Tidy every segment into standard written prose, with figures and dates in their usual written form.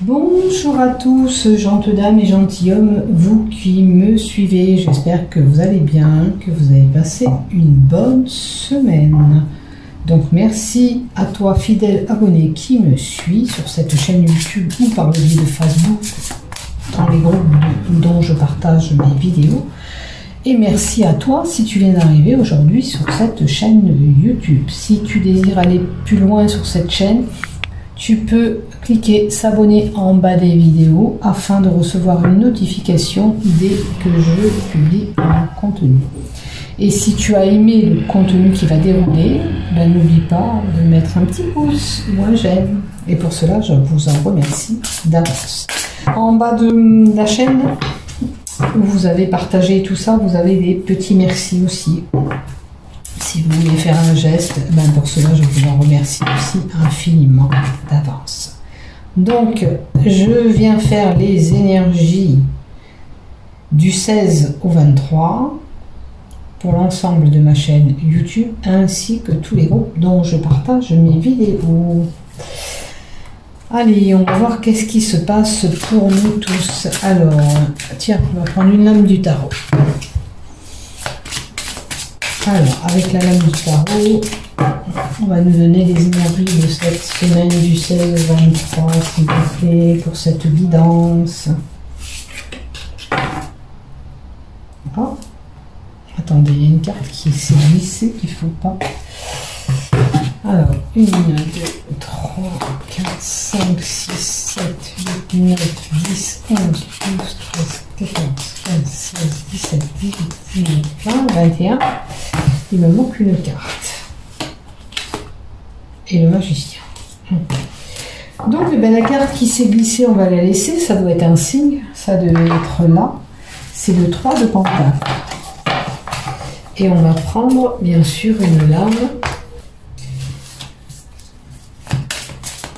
Bonjour à tous, gentes dames et gentilshommes, vous qui me suivez, j'espère que vous allez bien, que vous avez passé une bonne semaine. Donc merci à toi fidèle abonné qui me suit sur cette chaîne YouTube ou par le biais de Facebook, dans les groupes dont je partage mes vidéos. Et merci à toi si tu viens d'arriver aujourd'hui sur cette chaîne YouTube. Si tu désires aller plus loin sur cette chaîne, tu peux cliquer s'abonner en bas des vidéos afin de recevoir une notification dès que je publie un contenu. Et si tu as aimé le contenu qui va dérouler, ben n'oublie pas de mettre un petit pouce ou un j'aime. Et pour cela, je vous en remercie d'avance. En bas de la chaîne, où vous avez partagé tout ça, vous avez des petits merci aussi. Si vous voulez faire un geste, ben pour cela, je vous en remercie aussi infiniment d'avance. Donc, je viens faire les énergies du 16 au 23 pour l'ensemble de ma chaîne YouTube, ainsi que tous les groupes dont je partage mes vidéos. Allez, on va voir qu'est-ce qui se passe pour nous tous. Alors, tiens, on va prendre une lame du tarot. Alors, avec la lame du tarot, on va nous donner les énergies de cette semaine du 16 au 23, s'il vous plaît, pour cette guidance. Oh. Attendez, il y a une carte qui s'est glissée qu'il ne faut pas. Alors, 1, 2, 3, 4, 5, 6, 7, 8, 9, 10, 11, 12, 13, 14, 15, 16, 17, 18, 19, 20, 21. Il me manque une carte. Et le magicien. Donc, ben, la carte qui s'est glissée, on va la laisser. Ça doit être un signe. Ça devait être là. C'est le 3 de Pentacle. Et on va prendre, bien sûr, une lame.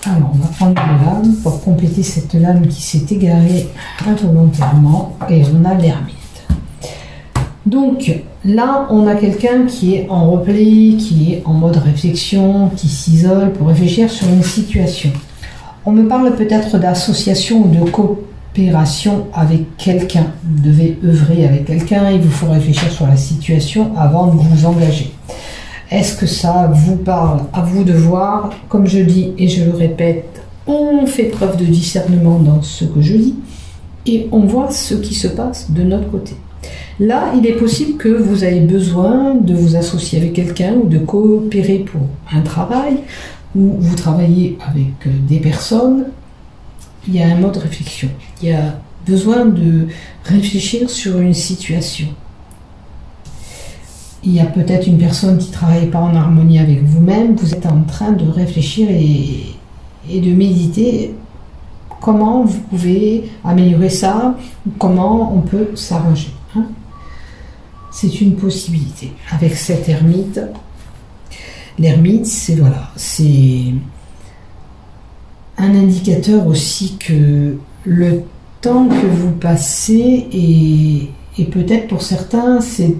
Alors, on va prendre une lame pour compléter cette lame qui s'est égarée involontairement. Et on a l'ermite. Donc, là, on a quelqu'un qui est en repli, qui est en mode réflexion, qui s'isole pour réfléchir sur une situation. On me parle peut-être d'association ou de coopération avec quelqu'un. Vous devez œuvrer avec quelqu'un, il vous faut réfléchir sur la situation avant de vous engager. Est-ce que ça vous parle? À vous de voir. Comme je dis et je le répète, on fait preuve de discernement dans ce que je dis et on voit ce qui se passe de notre côté. Là, il est possible que vous ayez besoin de vous associer avec quelqu'un ou de coopérer pour un travail ou vous travaillez avec des personnes. Il y a un mode réflexion. Il y a besoin de réfléchir sur une situation. Il y a peut-être une personne qui ne travaille pas en harmonie avec vous-même. Vous êtes en train de réfléchir et de méditer comment vous pouvez améliorer ça, comment on peut s'arranger. Hein? C'est une possibilité. Avec cette ermite, l'ermite, c'est voilà, c'est un indicateur aussi que le temps que vous passez et peut-être pour certains, c'est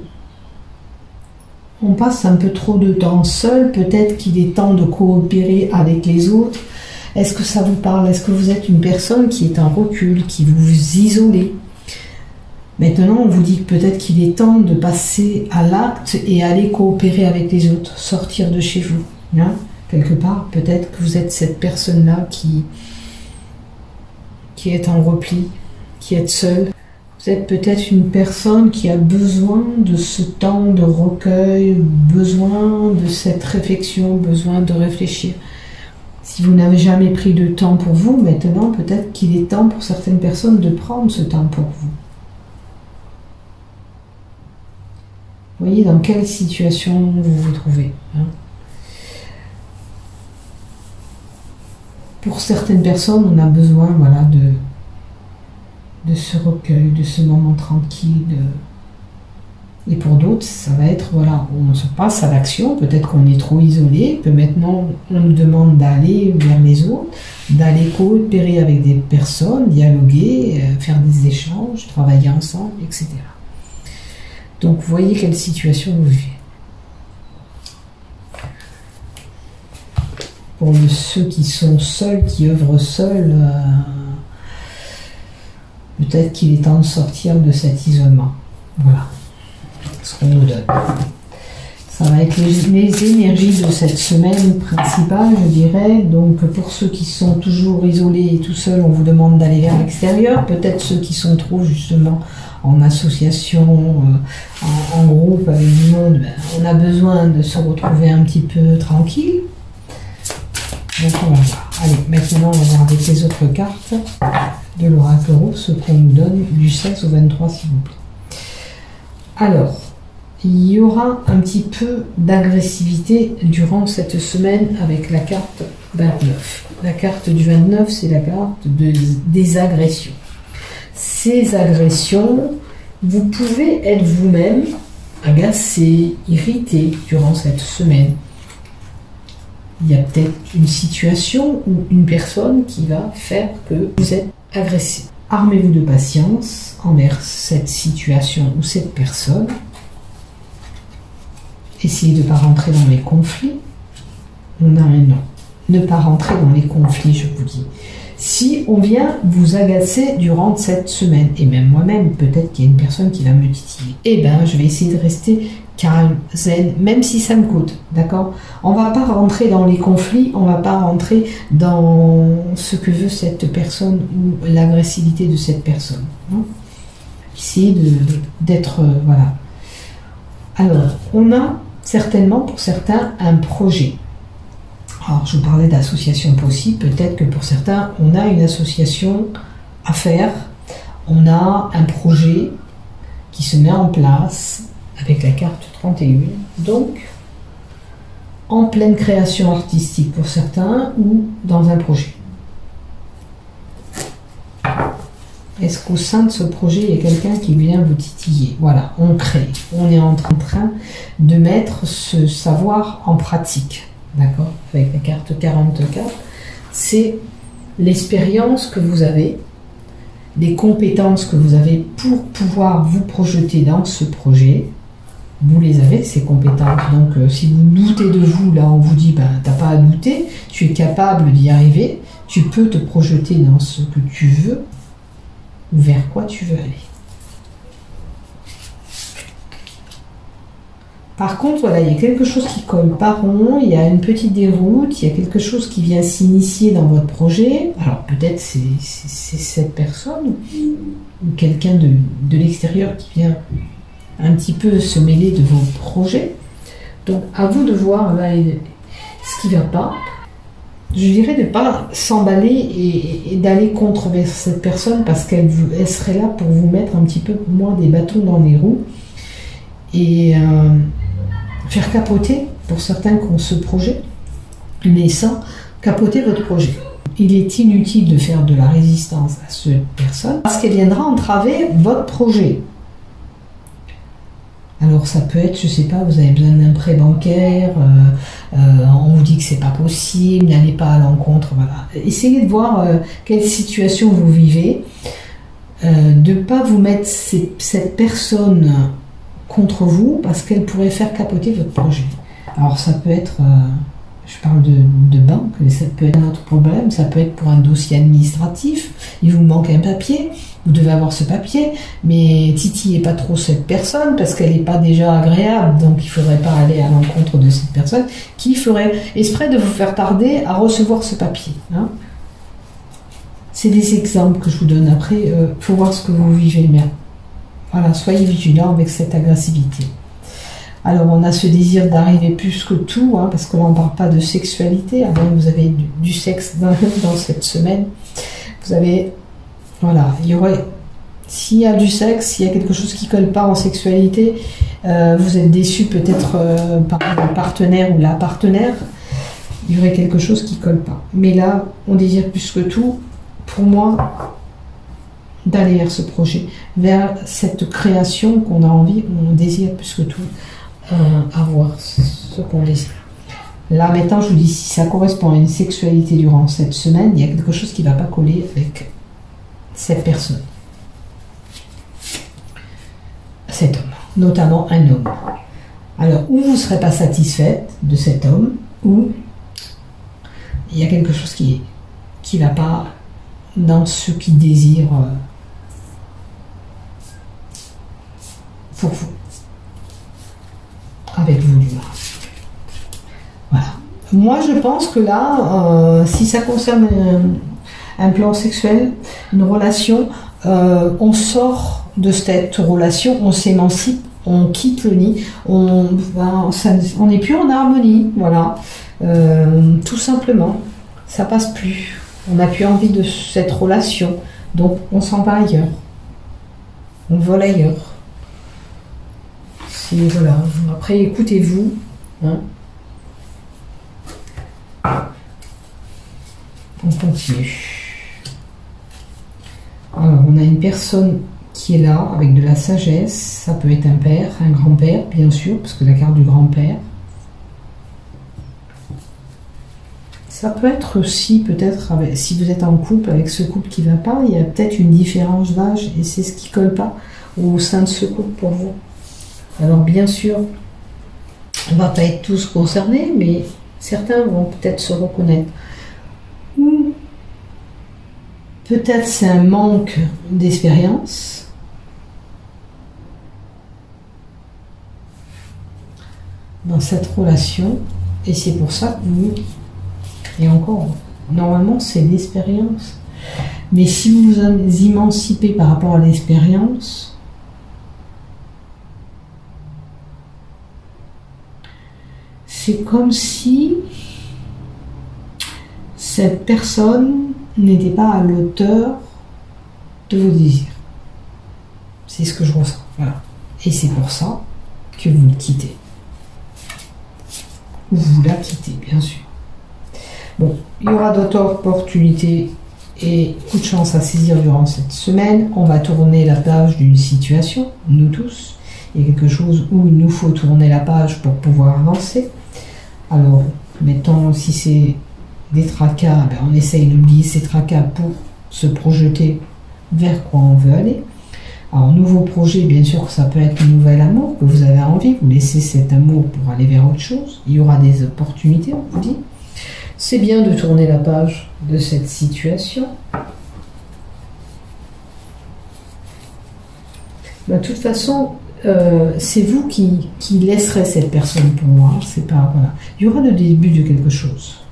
on passe un peu trop de temps seul, peut-être qu'il est temps de coopérer avec les autres. Est-ce que ça vous parle? Est-ce que vous êtes une personne qui est en recul, qui vous isolez? Maintenant, on vous dit peut-être qu'il est temps de passer à l'acte et aller coopérer avec les autres, sortir de chez vous. Hein? Quelque part, peut-être que vous êtes cette personne-là qui est en repli, qui est seule. Vous êtes peut-être une personne qui a besoin de ce temps de recueil, besoin de cette réflexion, besoin de réfléchir. Si vous n'avez jamais pris de temps pour vous, maintenant, peut-être qu'il est temps pour certaines personnes de prendre ce temps pour vous. Voyez dans quelle situation vous vous trouvez. Hein? Pour certaines personnes, on a besoin voilà, de ce recueil, de ce moment tranquille. Et pour d'autres, ça va être, voilà, on se passe à l'action, peut-être qu'on est trop isolé, que maintenant on nous demande d'aller vers les autres, d'aller coopérer avec des personnes, dialoguer, faire des échanges, travailler ensemble, etc. Donc, vous voyez quelle situation vous vivez. Pour ceux qui sont seuls, qui œuvrent seuls, Peut-être qu'il est temps de sortir de cet isolement. Voilà ce qu'on nous donne. Ça va être les énergies de cette semaine principale, je dirais. Donc pour ceux qui sont toujours isolés et tout seuls, on vous demande d'aller vers l'extérieur. Peut-être ceux qui sont trop justement en association, en groupe avec du monde, ben, on a besoin de se retrouver un petit peu tranquille. Donc on va voir. Allez, maintenant on va voir avec les autres cartes de l'oracle rose ce qu'on nous donne du 16 au 23 s'il vous plaît. Alors, il y aura un petit peu d'agressivité durant cette semaine avec la carte 29. La carte du 29, c'est la carte des agressions. Ces agressions, vous pouvez être vous-même agacé, irrité durant cette semaine. Il y a peut-être une situation ou une personne qui va faire que vous êtes agressé. Armez-vous de patience envers cette situation ou cette personne. Essayez de ne pas rentrer dans les conflits. On a un non. Ne pas rentrer dans les conflits, je vous dis. Si on vient vous agacer durant cette semaine, et même moi-même, peut-être qu'il y a une personne qui va me titiller, eh bien, je vais essayer de rester calme, zen, même si ça me coûte, d'accord? On ne va pas rentrer dans les conflits, on ne va pas rentrer dans ce que veut cette personne ou l'agressivité de cette personne. Hein? Essayez d'être... voilà. Alors, on a certainement pour certains un projet. Alors, je vous parlais d'association possible, peut-être que pour certains, on a une association à faire, on a un projet qui se met en place avec la carte 31, donc en pleine création artistique pour certains ou dans un projet. Est-ce qu'au sein de ce projet, il y a quelqu'un qui vient vous titiller? Voilà, on crée, on est en train de mettre ce savoir en pratique. D'accord? Avec la carte 44, c'est l'expérience que vous avez, les compétences que vous avez pour pouvoir vous projeter dans ce projet. Vous les avez, ces compétences. Donc, si vous doutez de vous, là, on vous dit, ben, t'as pas à douter, tu es capable d'y arriver, tu peux te projeter dans ce que tu veux, ou vers quoi tu veux aller. Par contre, voilà, il y a quelque chose qui colle pas rond, il y a une petite déroute, il y a quelque chose qui vient s'initier dans votre projet. Alors peut-être c'est cette personne ou quelqu'un de l'extérieur qui vient un petit peu se mêler de vos projets. Donc à vous de voir là, ce qui ne va pas. Je dirais de ne pas s'emballer et d'aller contre cette personne parce qu'elle serait là pour vous mettre un petit peu moins des bâtons dans les roues. Et faire capoter, pour certains qui ont ce projet, mais sans capoter votre projet. Il est inutile de faire de la résistance à cette personne parce qu'elle viendra entraver votre projet. Alors ça peut être, je sais pas, vous avez besoin d'un prêt bancaire, on vous dit que c'est pas possible, n'allez pas à l'encontre, voilà. Essayez de voir quelle situation vous vivez, de ne pas vous mettre cette personne contre vous parce qu'elle pourrait faire capoter votre projet. Alors ça peut être, je parle de banque, mais ça peut être un autre problème, ça peut être pour un dossier administratif, il vous manque un papier, vous devez avoir ce papier, mais titillez pas trop cette personne parce qu'elle n'est pas déjà agréable, donc il ne faudrait pas aller à l'encontre de cette personne qui ferait exprès de vous faire tarder à recevoir ce papier. Hein. C'est des exemples que je vous donne. Après, il faut voir ce que vous vivez bien. Voilà, soyez vigilants avec cette agressivité. Alors, on a ce désir d'arriver plus que tout, hein, parce que là, on ne parle pas de sexualité. Avant, vous avez du sexe dans cette semaine. Vous avez, voilà, il y aurait, s'il y a du sexe, s'il y a quelque chose qui ne colle pas en sexualité, vous êtes déçu peut-être par le partenaire ou la partenaire, il y aurait quelque chose qui ne colle pas. Mais là, on désire plus que tout, pour moi, d'aller vers ce projet, vers cette création qu'on a envie, on désire plus que tout avoir ce qu'on désire. Là maintenant je vous dis, si ça correspond à une sexualité durant cette semaine, il y a quelque chose qui ne va pas coller avec cette personne, cet homme, notamment un homme. Alors ou vous ne serez pas satisfaite de cet homme, ou il y a quelque chose qui ne va pas dans ce qu'il désire avec vous du mal. Voilà. Moi, je pense que là, si ça concerne un plan sexuel, une relation, on sort de cette relation, on s'émancipe, on quitte le nid, on n'est plus en harmonie, voilà. Tout simplement, ça passe plus. On n'a plus envie de cette relation, donc on s'en va ailleurs. On vole ailleurs. Voilà. Après, écoutez-vous. Hein. On continue. Alors, on a une personne qui est là avec de la sagesse. Ça peut être un père, un grand-père, bien sûr, parce que la carte du grand-père. Ça peut être aussi, peut-être, si vous êtes en couple, avec ce couple qui ne va pas, il y a peut-être une différence d'âge et c'est ce qui ne colle pas au sein de ce couple pour vous. Alors, bien sûr, on ne va pas être tous concernés, mais certains vont peut-être se reconnaître. Ou peut-être c'est un manque d'expérience. Dans cette relation, et c'est pour ça que vous... Et encore, normalement, c'est l'expérience. Mais si vous vous émancipez par rapport à l'expérience, c'est comme si cette personne n'était pas à l'auteur de vos désirs. C'est ce que je ressens. Voilà. Et c'est pour ça que vous le quittez. Ou vous la quittez, bien sûr. Bon, il y aura d'autres opportunités et coup de chance à saisir durant cette semaine. On va tourner la page d'une situation, nous tous. Il y a quelque chose où il nous faut tourner la page pour pouvoir avancer. Alors, mettons, si c'est des tracas, ben on essaye d'oublier ces tracas pour se projeter vers quoi on veut aller. Alors, nouveau projet, bien sûr, ça peut être un nouvel amour que vous avez envie. Vous laissez cet amour pour aller vers autre chose. Il y aura des opportunités, on vous dit. C'est bien de tourner la page de cette situation. De toute façon, c'est vous qui laisserez cette personne pour moi. C'est pas, voilà. Il y aura le début de quelque chose.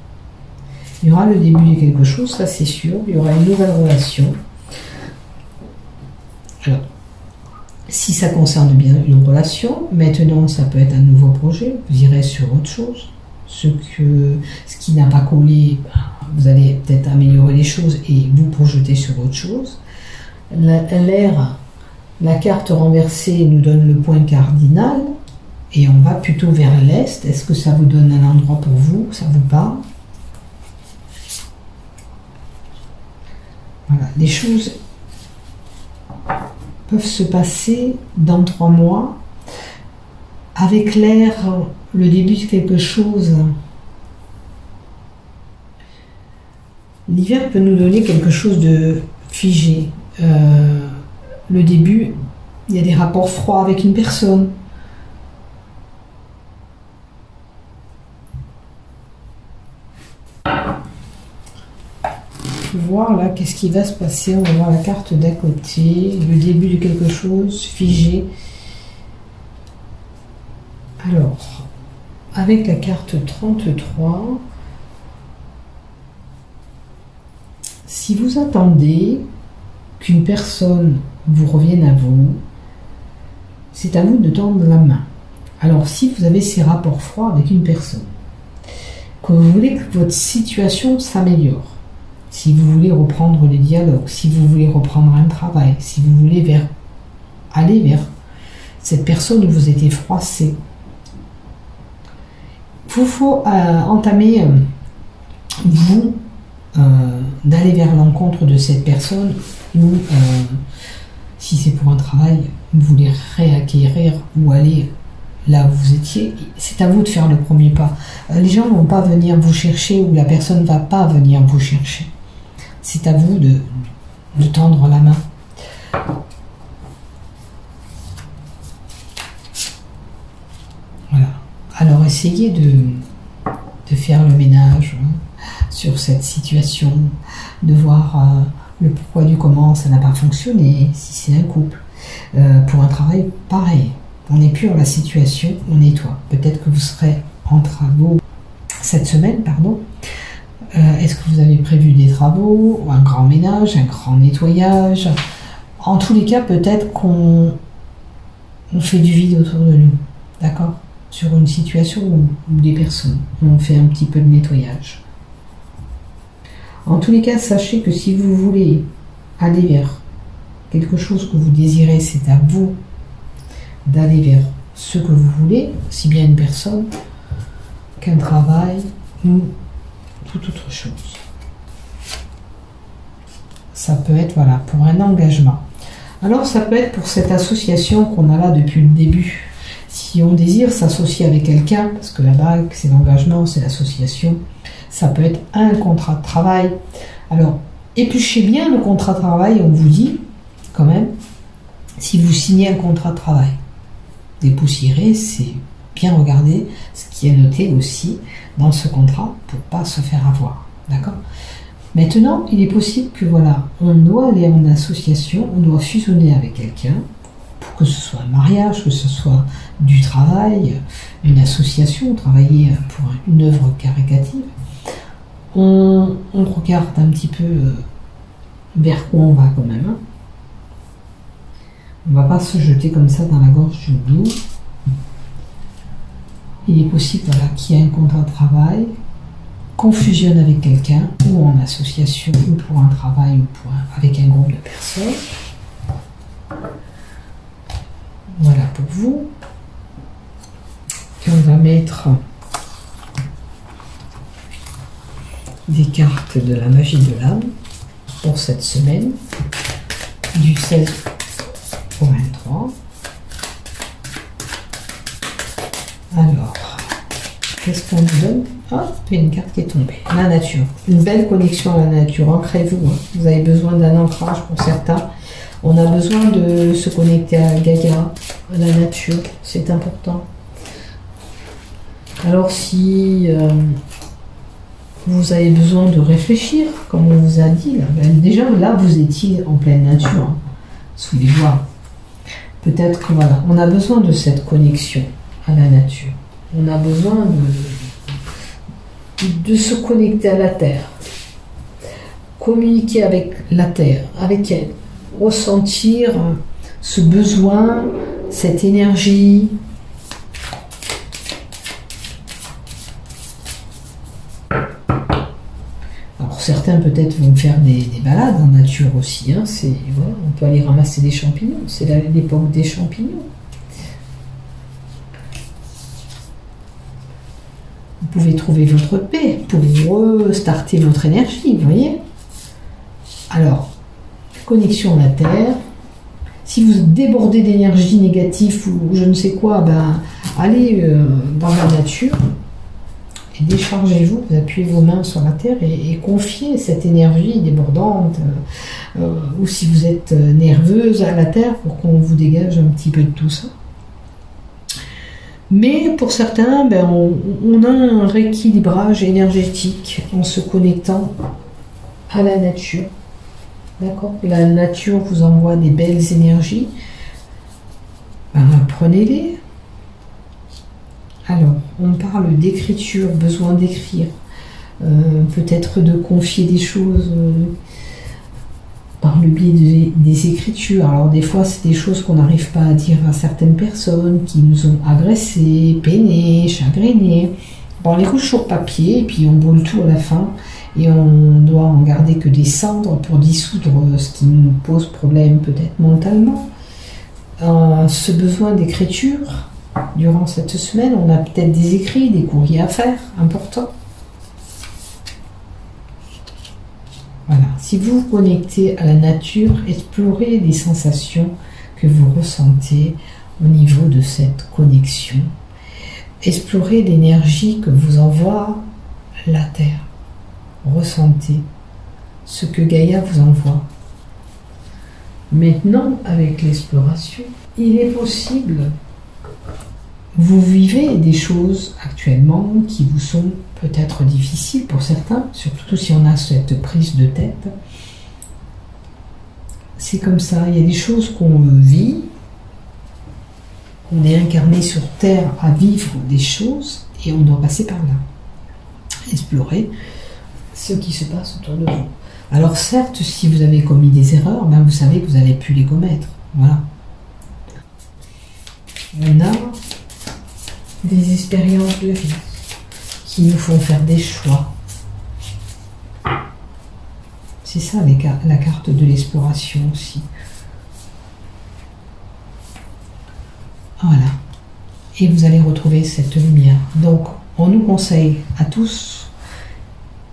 Il y aura le début de quelque chose, ça c'est sûr. Il y aura une nouvelle relation. Alors, si ça concerne bien une relation, maintenant ça peut être un nouveau projet. Vous irez sur autre chose. Ce qui n'a pas collé, vous allez peut-être améliorer les choses et vous projeter sur autre chose. L'air, la carte renversée nous donne le point cardinal et on va plutôt vers l'est. Est-ce que ça vous donne un endroit pour vous? Ça vous parle? Voilà, les choses peuvent se passer dans 3 mois. Avec l'air, le début de quelque chose. L'hiver peut nous donner quelque chose de figé. Le début, il y a des rapports froids avec une personne. Voir là, qu'est-ce qui va se passer. On va voir la carte d'à côté. Le début de quelque chose figé. Alors, avec la carte 33, si vous attendez qu'une personne vous revienne à vous, c'est à vous de tendre la main. Alors, si vous avez ces rapports froids avec une personne, que vous voulez que votre situation s'améliore, si vous voulez reprendre les dialogues, si vous voulez reprendre un travail, si vous voulez aller vers cette personne où vous étiez froissé, il faut entamer, vous, d'aller vers l'encontre de cette personne ou, si c'est pour un travail, vous voulez réacquérir ou aller là où vous étiez, c'est à vous de faire le premier pas. Les gens ne vont pas venir vous chercher ou la personne ne va pas venir vous chercher. C'est à vous de tendre la main. Voilà. Alors essayez de faire le ménage sur cette situation, de voir le pourquoi du comment ça n'a pas fonctionné, si c'est un couple. Pour un travail, pareil. On épure la situation, on nettoie. Peut-être que vous serez en travaux cette semaine, pardon. Est-ce que vous avez prévu des travaux, un grand ménage, un grand nettoyage? En tous les cas, peut-être qu'on fait du vide autour de nous, d'accord? Sur une situation ou des personnes. On fait un petit peu de nettoyage. En tous les cas, sachez que si vous voulez aller vers quelque chose que vous désirez, c'est à vous d'aller vers ce que vous voulez, aussi bien une personne qu'un travail ou toute autre chose. Ça peut être, voilà, pour un engagement. Alors, ça peut être pour cette association qu'on a là depuis le début. Si on désire s'associer avec quelqu'un, parce que la bague, c'est l'engagement, c'est l'association, ça peut être un contrat de travail. Alors, épluchez bien le contrat de travail, on vous dit, quand même, si vous signez un contrat de travail. Dépoussiérer, c'est bien regarder ce qui est noté aussi dans ce contrat pour pas se faire avoir. D'accord? Maintenant, il est possible que voilà, on doit aller en association, on doit fusionner avec quelqu'un, pour que ce soit un mariage, que ce soit du travail, une association, travailler pour une œuvre caritative. On regarde un petit peu vers quoi on va quand même. Hein. On ne va pas se jeter comme ça dans la gorge du loup. Il est possible voilà, qu'il y ait un contrat de travail, qu'on fusionne avec quelqu'un, ou en association, ou pour un travail, ou avec un groupe de personnes. Voilà pour vous. Et on va mettre des cartes de la magie de l'âme pour cette semaine, du 16 au 23. Alors, qu'est-ce qu'on nous donne? Ah, il y a une carte qui est tombée. La nature. Une belle connexion à la nature. Ancrez-vous. Hein. Vous avez besoin d'un ancrage pour certains. On a besoin de se connecter à Gaïa, à la nature. C'est important. Alors, si vous avez besoin de réfléchir, comme on vous a dit, là, ben déjà là, vous étiez en pleine nature, hein, sous les bois. Peut-être que voilà, on a besoin de cette connexion à la nature. On a besoin de se connecter à la terre, communiquer avec la terre, avec elle, ressentir ce besoin, cette énergie. Alors certains peut-être vont faire des balades en nature aussi, hein. Voilà, on peut aller ramasser des champignons, c'est l'époque des champignons. Vous pouvez trouver votre paix pour restarter votre énergie, vous voyez. Alors, connexion à la terre. Si vous débordez d'énergie négative ou je ne sais quoi, ben, allez dans la nature et déchargez-vous, vous appuyez vos mains sur la terre et confiez cette énergie débordante ou si vous êtes nerveuse à la terre pour qu'on vous dégage un petit peu de tout ça. Mais pour certains, ben, on a un rééquilibrage énergétique en se connectant à la nature. D'accord? La nature vous envoie des belles énergies. Ben, prenez-les. Alors, on parle d'écriture, besoin d'écrire. Peut-être de confier des choses par le biais des écritures. Alors des fois c'est des choses qu'on n'arrive pas à dire à certaines personnes qui nous ont agressés, peinés, chagrinés. Bon, on les couche sur papier et puis on brûle tout à la fin et on doit en garder que des cendres pour dissoudre ce qui nous pose problème peut-être mentalement. Ce besoin d'écriture, durant cette semaine, on a peut-être des écrits, des courriers à faire, importants. Voilà. Si vous vous connectez à la nature, explorez les sensations que vous ressentez au niveau de cette connexion. Explorez l'énergie que vous envoie la Terre. Ressentez ce que Gaïa vous envoie. Maintenant, avec l'exploration, il est possible, vous vivez des choses actuellement qui vous sont peut-être difficiles pour certains, surtout si on a cette prise de tête. C'est comme ça, il y a des choses qu'on vit, On est incarné sur Terre à vivre des choses et on doit passer par là. Explorer ce qui se passe autour de vous. Alors certes, si vous avez commis des erreurs, ben vous savez que vous avez pu les commettre. Voilà. On a des expériences de vie qui nous font faire des choix. C'est ça la carte de l'exploration aussi. Voilà. Et vous allez retrouver cette lumière. Donc, on nous conseille à tous,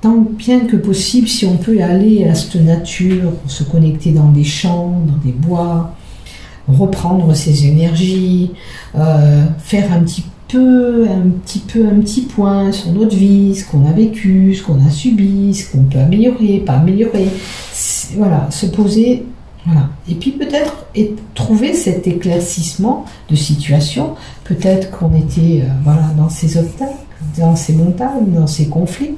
tant bien que possible, si on peut aller à cette nature, se connecter dans des champs, dans des bois, reprendre ses énergies, faire un petit point sur notre vie, ce qu'on a vécu, ce qu'on a subi, ce qu'on peut améliorer, pas améliorer. Voilà, se poser. Voilà. Et puis peut-être trouver cet éclaircissement de situation. Peut-être qu'on était voilà, dans ces obstacles, dans ces montagnes, dans ces conflits.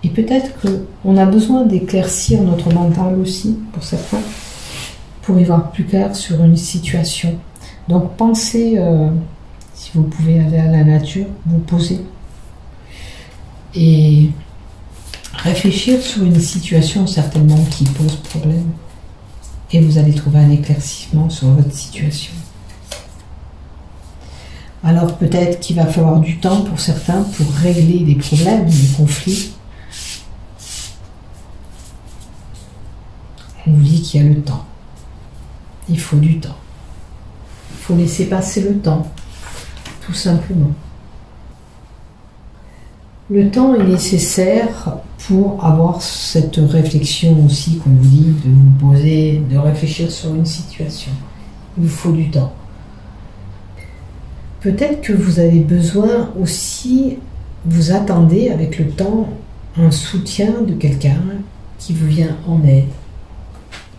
Et peut-être qu'on a besoin d'éclaircir notre mental aussi, pour certains, pour y voir plus clair sur une situation. Donc pensez, si vous pouvez aller à la nature, vous poser et réfléchir sur une situation certainement qui pose problème. Et vous allez trouver un éclaircissement sur votre situation. Alors peut-être qu'il va falloir du temps pour certains pour régler les problèmes, les conflits. On vous dit qu'il y a le temps. Il faut du temps. Il faut laisser passer le temps, tout simplement. Le temps est nécessaire pour avoir cette réflexion aussi, comme vous dit, de vous poser, de réfléchir sur une situation. Il vous faut du temps. Peut-être que vous avez besoin aussi, vous attendez avec le temps un soutien de quelqu'un qui vous vient en aide,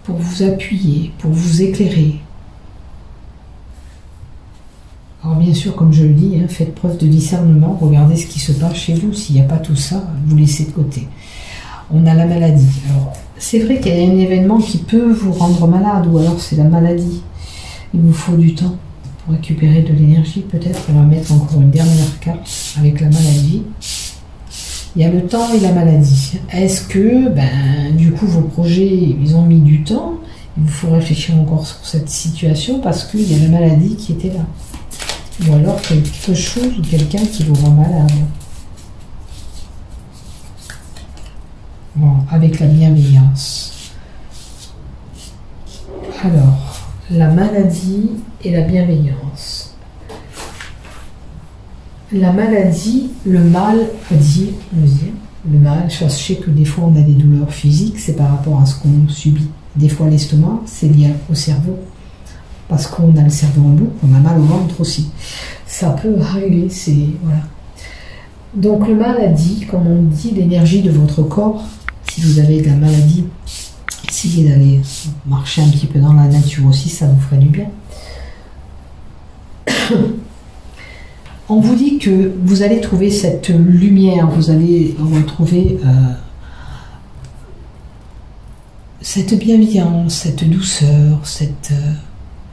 pour vous appuyer, pour vous éclairer. Alors bien sûr, comme je le dis, faites preuve de discernement, regardez ce qui se passe chez vous. S'il n'y a pas tout ça, vous laissez de côté. On a la maladie. Alors, c'est vrai qu'il y a un événement qui peut vous rendre malade, ou alors c'est la maladie. Il vous faut du temps pour récupérer de l'énergie. Peut-être on va mettre encore une dernière carte avec la maladie. Il y a le temps et la maladie. Est-ce que, du coup, vos projets, ils ont mis du temps? Il vous faut réfléchir encore sur cette situation parce qu'il y a la maladie qui était là. Ou alors quelque chose ou quelqu'un qui vous rend malade. Bon, avec la bienveillance. Alors, la maladie et la bienveillance. La maladie, le mal, le mal, sachez que des fois on a des douleurs physiques, c'est par rapport à ce qu'on subit. Des fois l'estomac, c'est lié au cerveau. Parce qu'on a le cerveau en boucle, on a mal au ventre aussi. Ça peut arriver, c'est... Voilà. Donc le maladie, comme on dit, l'énergie de votre corps, si vous avez de la maladie, essayez d'aller marcher un petit peu dans la nature aussi, ça vous ferait du bien. On vous dit que vous allez trouver cette lumière, vous allez retrouver cette bienveillance, cette douceur, cette...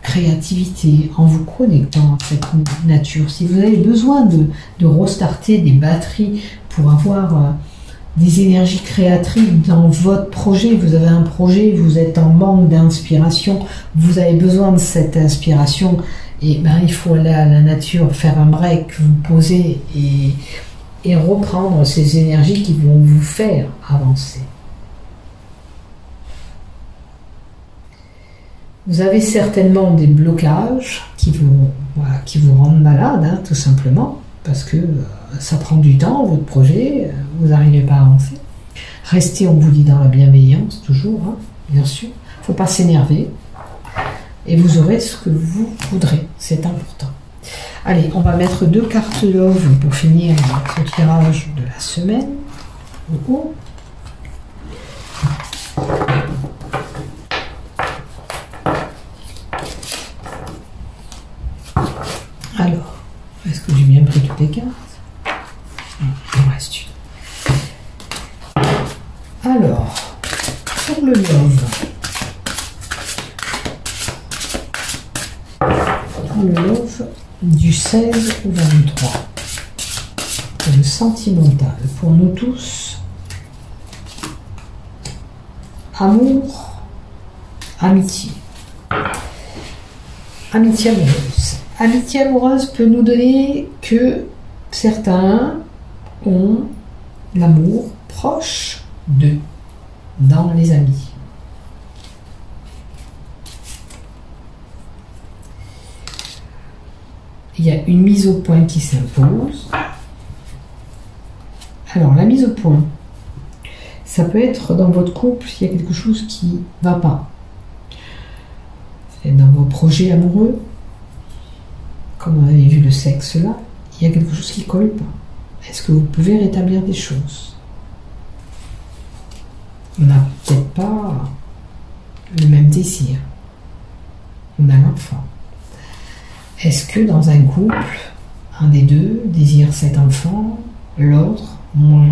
créativité, en vous connectant à cette nature. Si vous avez besoin de restarter des batteries pour avoir des énergies créatrices dans votre projet, vous avez un projet, vous êtes en manque d'inspiration, vous avez besoin de cette inspiration, et il faut aller à la nature, faire un break, vous poser et reprendre ces énergies qui vont vous faire avancer. Vous avez certainement des blocages qui vous rendent malade, tout simplement, parce que ça prend du temps, votre projet, vous n'arrivez pas à avancer. Restez, on vous dit, dans la bienveillance, toujours, bien sûr. Il ne faut pas s'énerver. Et vous aurez ce que vous voudrez, c'est important. Allez, on va mettre 2 cartes love pour finir notre tirage de la semaine. Alors, est-ce que j'ai bien pris toutes les cartes? Il en reste une. Alors, pour le love, le love du 16 au 23. Pour le sentimental, pour nous tous. Amour, amitié. Amitié amoureuse. Amitié amoureuse peut nous donner que certains ont l'amour proche d'eux, dans les amis. Il y a une mise au point qui s'impose. Alors, la mise au point, ça peut être dans votre couple, il y a quelque chose qui ne va pas. Dans vos projets amoureux, comme on avait vu le sexe là, il y a quelque chose qui ne colle pas. Est-ce que vous pouvez rétablir des choses? On n'a peut-être pas le même désir. On a l'enfant. Est-ce que dans un couple, un des deux désire cet enfant, l'autre moins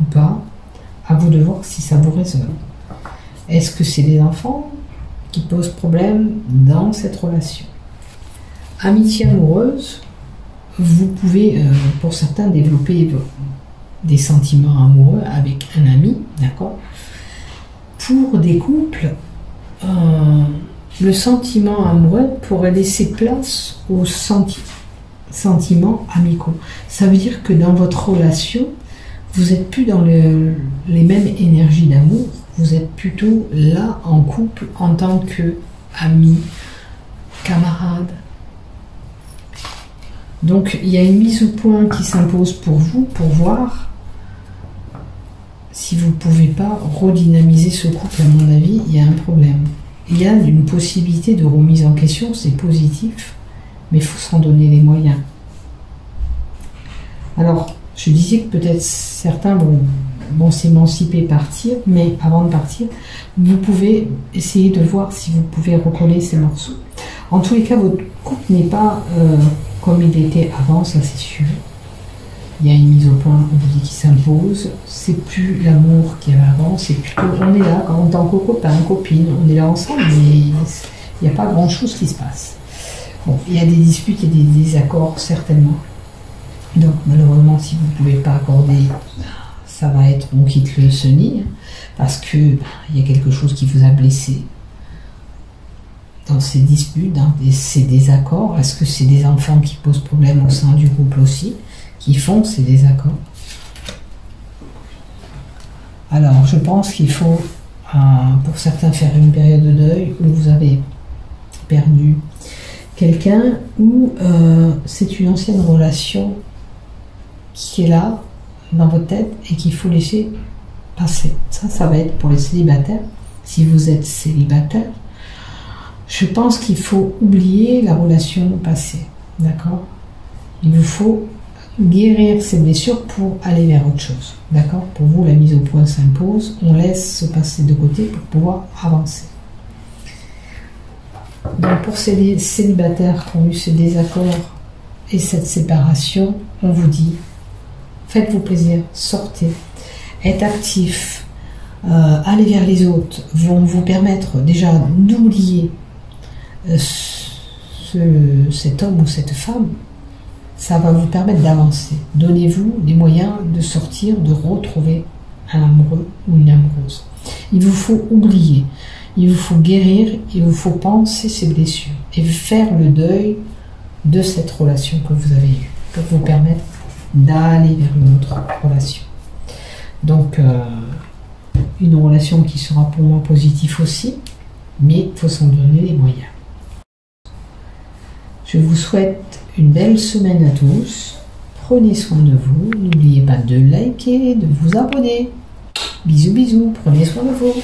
ou pas? À vous de voir si ça vous résonne. Est-ce que c'est les enfants qui posent problème dans cette relation? Amitié amoureuse, vous pouvez, pour certains, développer des sentiments amoureux avec un ami, d'accord? Pour des couples, le sentiment amoureux pourrait laisser place aux sentiments amicaux. Ça veut dire que dans votre relation, vous n'êtes plus dans les mêmes énergies d'amour, vous êtes plutôt là en couple en tant que amis, camarades. Donc il y a une mise au point qui s'impose pour vous, pour voir si vous ne pouvez pas redynamiser ce couple. À mon avis, il y a un problème. Il y a une possibilité de remise en question, c'est positif, mais il faut s'en donner les moyens. Alors, je disais que peut-être certains vont s'émanciper, partir, mais avant de partir, vous pouvez essayer de voir si vous pouvez recoller ces morceaux. En tous les cas, votre couple n'est pas comme il était avant, ça c'est sûr. Il y a une mise au point, on vous dit, qui s'impose. C'est plus l'amour qu'il y avait avant, c'est plutôt on est là en tant que copain, copine, on est là ensemble, mais il n'y a pas grand-chose qui se passe. Bon, il y a des disputes, il y a des désaccords, certainement. Donc malheureusement, si vous ne pouvez pas accorder, ça va être on quitte le nid, parce que il y a quelque chose qui vous a blessé dans ces disputes, dans ces désaccords. Est-ce que c'est des enfants qui posent problème au sein du couple aussi, qui font ces désaccords? Alors je pense qu'il faut, pour certains, faire une période de deuil où vous avez perdu quelqu'un, ou c'est une ancienne relation qui est là dans votre tête et qu'il faut laisser passer. Ça va être pour les célibataires. Si vous êtes célibataire, je pense qu'il faut oublier la relation passée, d'accord? Il vous faut guérir ces blessures pour aller vers autre chose, d'accord? Pour vous, la mise au point s'impose, on laisse se passer de côté pour pouvoir avancer. Donc pour ces célibataires qui ont eu ce désaccord et cette séparation, on vous dit, faites-vous plaisir, sortez, êtes actifs, allez vers les autres, vont vous permettre déjà d'oublier cet homme ou cette femme. Ça va vous permettre d'avancer. Donnez-vous les moyens de sortir, de retrouver un amoureux ou une amoureuse. Il vous faut oublier, il vous faut guérir, il vous faut penser ces blessures et faire le deuil de cette relation que vous avez eue pour vous permettre d'aller vers une autre relation. Donc, une relation qui sera pour moi positive aussi, mais il faut s'en donner les moyens. Je vous souhaite une belle semaine à tous. Prenez soin de vous. N'oubliez pas de liker, de vous abonner. Bisous, bisous. Prenez soin de vous.